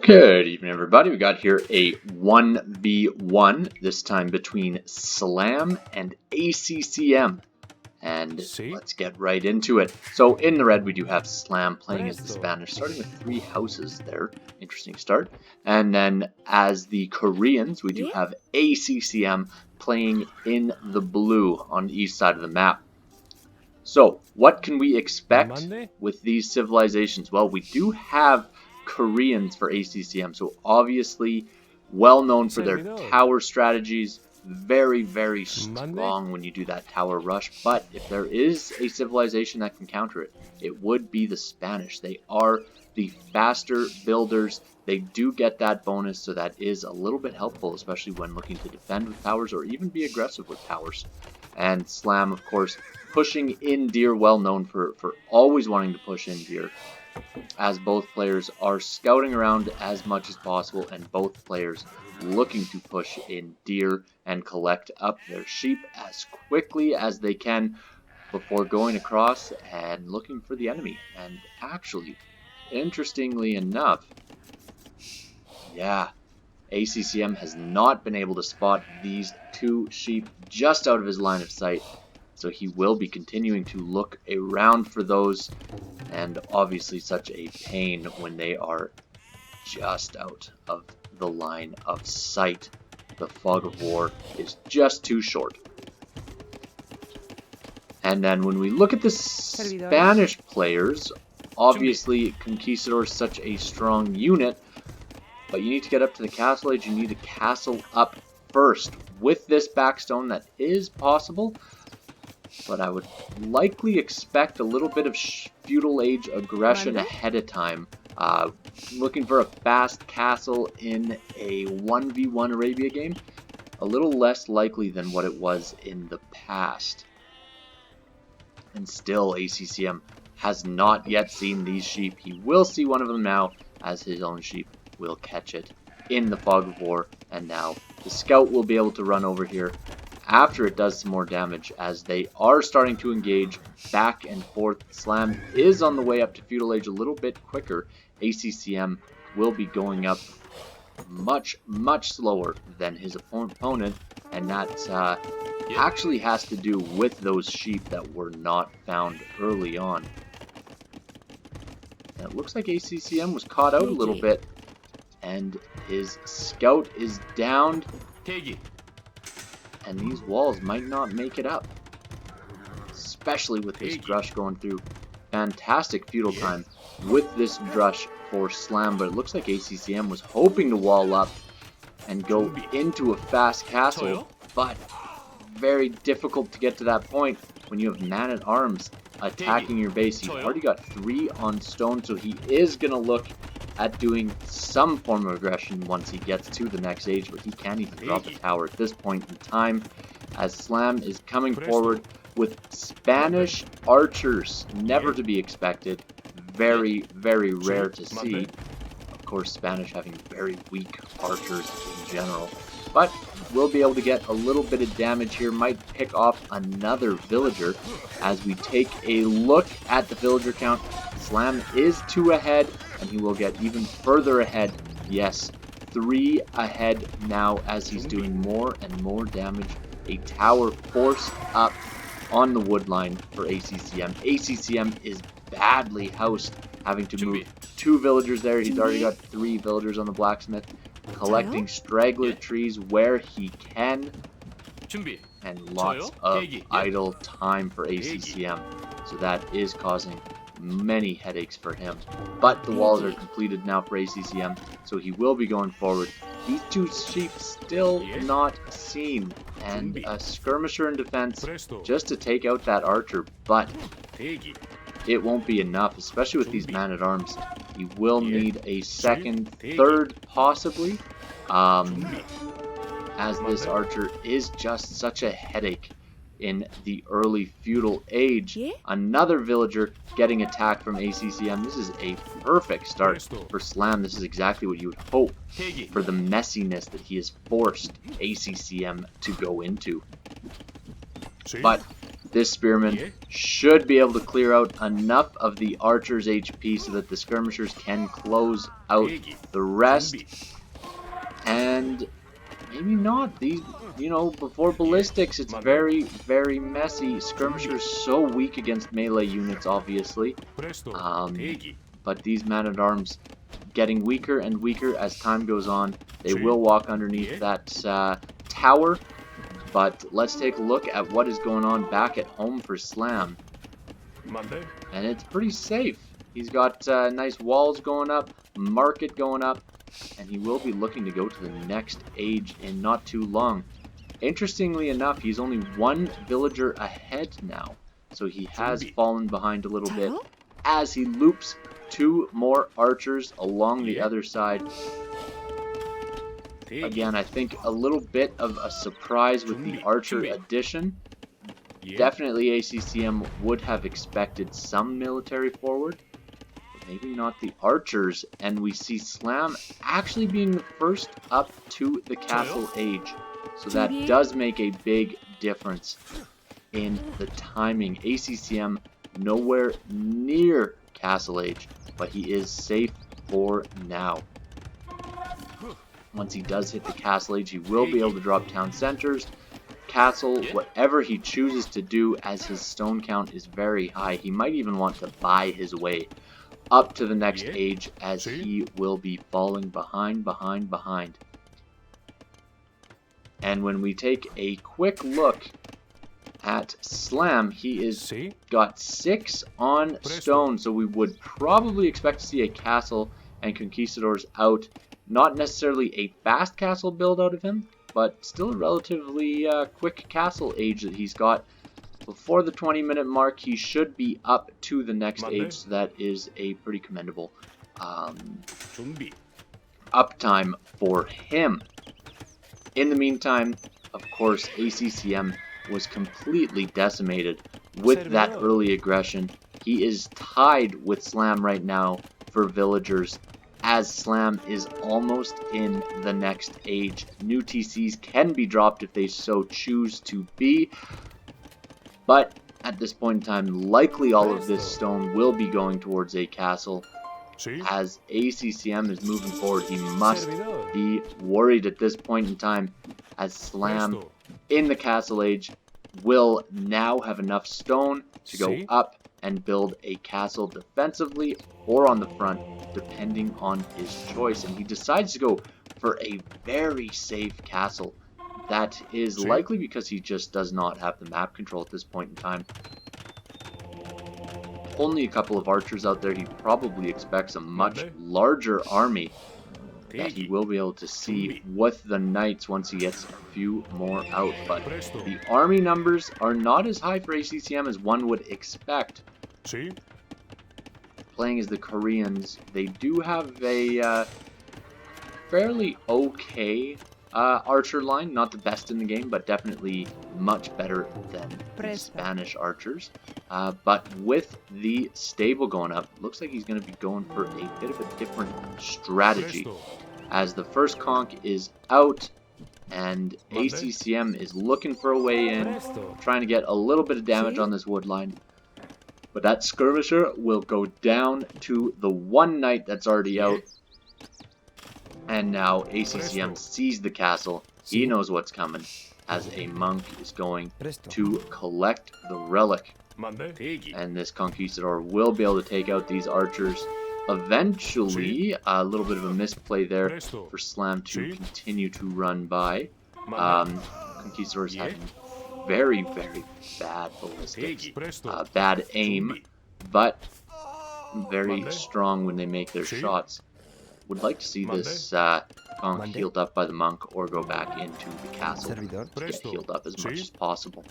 Good evening, everybody. We got here a 1v1, this time between Slam and ACCM. And let's get right into it. So in the red, we do have Slam playing as the Spanish, starting with 3 houses there. Interesting start. And then as the Koreans, we do have ACCM playing in the blue on the east side of the map. So what can we expect with these civilizations? Well, we do have Koreans for ACCM, so obviously well known for their tower strategies, very strong when you do that tower rush. But if there is a civilization that can counter it, it would be the Spanish. They are the faster builders. They do get that bonus, so that is a little bit helpful, especially when looking to defend with towers or even be aggressive with towers. And Slam, of course, pushing in deer, well known for always wanting to push in deer, as both players are scouting around as much as possible and both players looking to push in deer and collect up their sheep as quickly as they can before going across and looking for the enemy. And actually, interestingly enough, yeah, ACCM has not been able to spot these 2 sheep just out of his line of sight. So he will be continuing to look around for those, and obviously such a pain when they are just out of the line of sight. The fog of war is just too short. And then when we look at the Spanish players, obviously Conquistador is such a strong unit, but you need to get up to the castle age. You need to castle up first. With this backstone, that is possible, but I would likely expect a little bit of feudal age aggression ahead of time. Looking for a fast castle in a 1v1 Arabia game, a little less likely than what it was in the past. And still, ACCM has not yet seen these sheep. He will see one of them now, as his own sheep will catch it in the fog of war. And now the scout will be able to run over here after it does some more damage, as they are starting to engage back and forth. Slam is on the way up to feudal age a little bit quicker. ACCM will be going up much slower than his opponent, and that actually has to do with those sheep that were not found early on. And it looks like ACCM was caught out a little bit, and his scout is downed. And these walls might not make it up, especially with this drush going through. Fantastic feudal time with this drush for Slam, but it looks like ACCM was hoping to wall up and go into a fast castle, but very difficult to get to that point when you have man-at-arms attacking your base. You've already got 3 on stone, so he is going to look at doing some form of aggression once he gets to the next age, but he can't even drop a tower at this point in time, as Slam is coming forward with Spanish archers. Never to be expected. Very rare to see. Of course, Spanish having very weak archers in general, but we'll be able to get a little bit of damage here. Might pick off another villager. As we take a look at the villager count, Slam is 2 ahead, and he will get even further ahead. Yes, 3 ahead now, as he's doing more and more damage. A tower forced up on the wood line for ACCM. ACCM is badly housed, having to move 2 villagers there. He's already got 3 villagers on the blacksmith, collecting straggler trees where he can, and lots of idle time for ACCM. So that is causing many headaches for him, but the walls are completed now for ACCM, so he will be going forward. These 2 sheep still not seen, and a skirmisher in defense just to take out that archer, but it won't be enough, especially with these man-at-arms. He will need a second, third possibly, as this archer is just such a headache in the early feudal age. Another villager getting attacked from ACCM. This is a perfect start for Slam. This is exactly what you would hope for the messiness that he has forced ACCM to go into. But This spearman should be able to clear out enough of the archer's HP so that the skirmishers can close out the rest. And maybe not. These, you know, before ballistics, it's very, very messy. Skirmishers so weak against melee units, obviously. But these man-at-arms getting weaker and weaker as time goes on. They will walk underneath that tower. But let's take a look at what is going on back at home for Slam. And it's pretty safe. He's got nice walls going up, market going up, and he will be looking to go to the next age in not too long. Interestingly enough, he's only one villager ahead now. So he has fallen behind a little bit as he loops 2 more archers along the other side. Again, I think a little bit of a surprise with the archer addition. Definitely ACCM would have expected some military forward, but maybe not the archers. And we see Slam actually being the first up to the castle age. So that does make a big difference in the timing. ACCM nowhere near castle age, but he is safe for now. Once he does hit the castle age, he will be able to drop town centers, castle, whatever he chooses to do, as his stone count is very high. He might even want to buy his way up to the next age, as he will be falling behind. And when we take a quick look at Slam, he is got 6 on stone, so we would probably expect to see a castle and conquistadors out. Not necessarily a fast castle build out of him, but still a relatively quick castle age that he's got. Before the 20-minute mark, he should be up to the next age, so that is a pretty commendable uptime for him. In the meantime, of course, ACCM was completely decimated with that early aggression. He is tied with Slam right now for villagers, as Slam is almost in the next age. New TCs can be dropped if they so choose to be, but at this point in time, likely all of this stone will be going towards a castle. As ACCM is moving forward, he must be worried at this point in time, as Slam in the castle age will now have enough stone to go up and build a castle defensively or on the front, depending on his choice. And he decides to go for a very safe castle. That is likely because he just does not have the map control at this point in time. Only a couple of archers out there. He probably expects a much larger army that he will be able to see with the knights once he gets a few more out. But the army numbers are not as high for ACCM as one would expect. Playing as the Koreans, they do have a fairly okay archer line. Not the best in the game, but definitely much better than the Spanish archers. But with the stable going up, looks like he's going to be going for a bit of a different strategy. As the first conch is out, and ACCM is looking for a way in, trying to get a little bit of damage on this wood line. But that skirmisher will go down to the one knight that's already out. And now ACCM sees the castle. He knows what's coming, as a monk is going to collect the relic. And this conquistador will be able to take out these archers. Eventually, a little bit of a misplay there for Slam to continue to run by. Conquistadors having very, very bad ballistics, bad aim, but very strong when they make their shots. Would like to see this conch healed up by the monk or go back into the castle to get healed up as much as possible.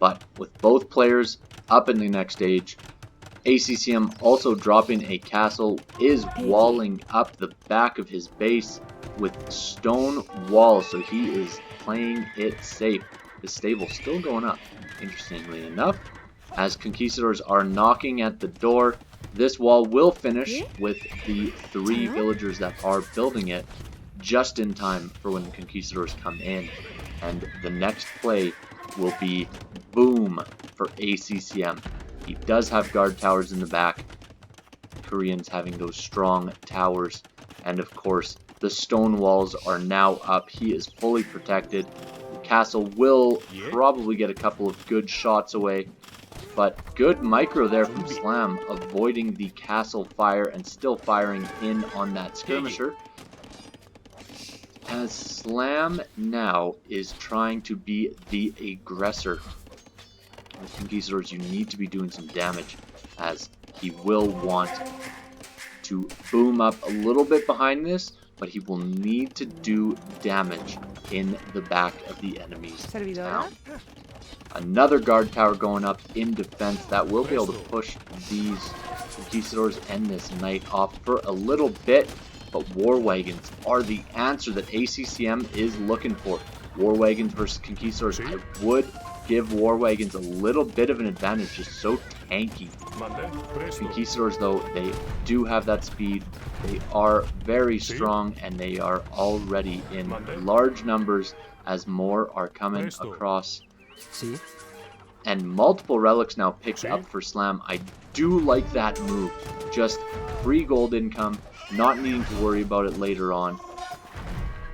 But with both players up in the next stage, ACCM also dropping a castle, is walling up the back of his base with stone walls, so he is playing it safe. The stable still going up, interestingly enough, as conquistadors are knocking at the door. This wall will finish with the 3 villagers that are building it, just in time for when the Conquistadors come in. And the next play will be boom for ACCM. He does have guard towers in the back. Koreans having those strong towers. And of course, the stone walls are now up. He is fully protected. The castle will probably get a couple of good shots away. But good micro there from Slam, avoiding the castle fire and still firing in on that skirmisher. As Slam now is trying to be the aggressor. With Conquistadors, you need to be doing some damage, as he will want to boom up a little bit behind this, but he will need to do damage in the back of the enemy's town. Another guard tower going up in defense that will be able to push these Conquistadors and this knight off for a little bit. But war wagons are the answer that ACCM is looking for. War wagons versus Conquistadors. I would give war wagons a little bit of an advantage, just so tanky. Conquistadors, though, they do have that speed. They are very strong, and they are already in large numbers as more are coming across. And multiple relics now picked up for Slam. I do like that move. Just free gold income, not needing to worry about it later on.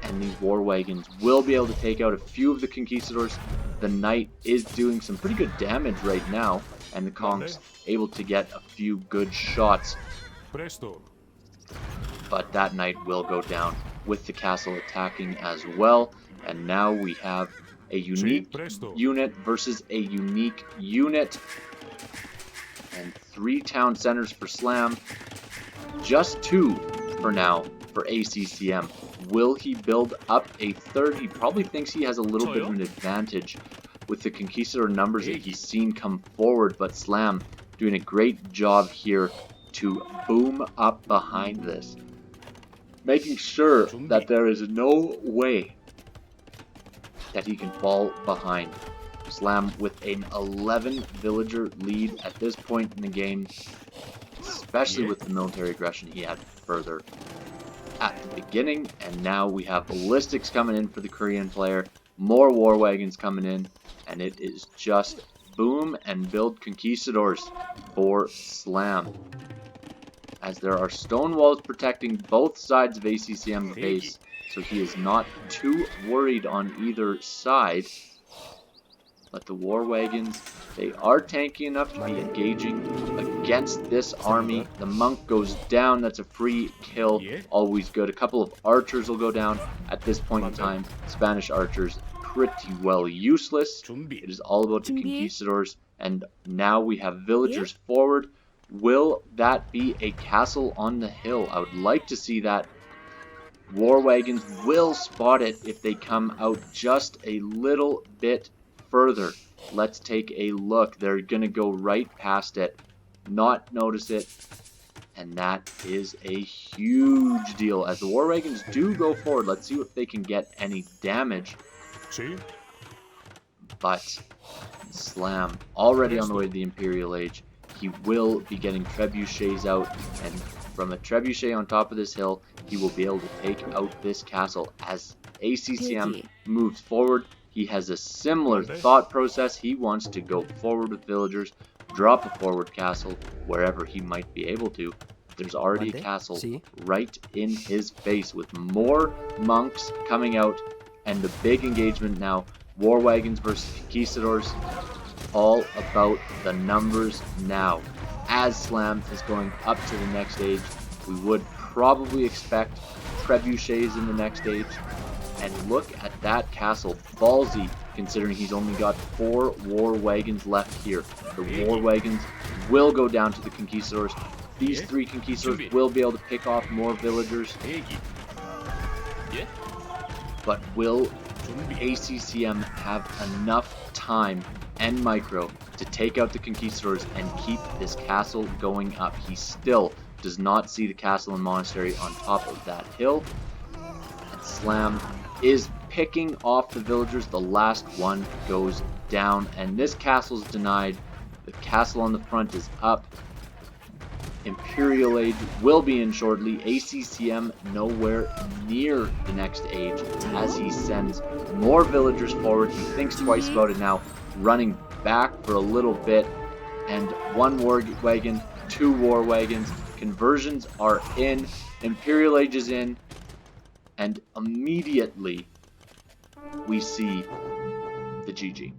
And these war wagons will be able to take out a few of the Conquistadors. The knight is doing some pretty good damage right now, and the Kongs able to get a few good shots. But that knight will go down with the castle attacking as well. And now we have a unique unit versus a unique unit. And 3 town centers for Slam. Just 2 for now for ACCM. Will he build up a third? He probably thinks he has a little bit of an advantage with the Conquistador numbers that he's seen come forward. But Slam doing a great job here to boom up behind this. Making sure that there is no way that he can fall behind. Slam with an 11 villager lead at this point in the game, especially with the military aggression he had further at the beginning. And now we have ballistics coming in for the Korean player, more war wagons coming in, and it is just boom and build Conquistadors for Slam. As there are stone walls protecting both sides of ACCM's base, so he is not too worried on either side. But the war wagons, they are tanky enough to be engaging against this army. The monk goes down. That's a free kill. Always good. A couple of archers will go down at this point in time. Spanish archers pretty well useless. It is all about the Conquistadors. And now we have villagers forward. Will that be a castle on the hill? I would like to see that. War wagons will spot it if they come out just a little bit further. Let's take a look. They're going to go right past it, not notice it, and that is a huge deal. As the war wagons do go forward, let's see if they can get any damage. But Slam already on the way to the Imperial Age. He will be getting trebuchets out, and from a trebuchet on top of this hill, he will be able to take out this castle. As ACCM moves forward, he has a similar thought process. He wants to go forward with villagers, drop a forward castle wherever he might be able to. There's already a castle right in his face with more monks coming out, and the big engagement now. War wagons versus Conquistadors. All about the numbers now. As Slam is going up to the next stage, we would probably expect trebuchets in the next stage. And look at that castle. Ballsy, considering he's only got 4 war wagons left here. The war wagons will go down to the Conquistadors. These 3 Conquistadors will be able to pick off more villagers. But will ACCM have enough time and micro to take out the Conquistadors and keep this castle going up? He still does not see the castle and monastery on top of that hill. And Slam is picking off the villagers. The last one goes down, and this castle's denied. The castle on the front is up. Imperial Age will be in shortly. ACCM nowhere near the next age as he sends more villagers forward. He thinks twice about it now, running back for a little bit. And 1 war wagon, 2 war wagons. Conversions are in. Imperial Age is in. And immediately we see the GG.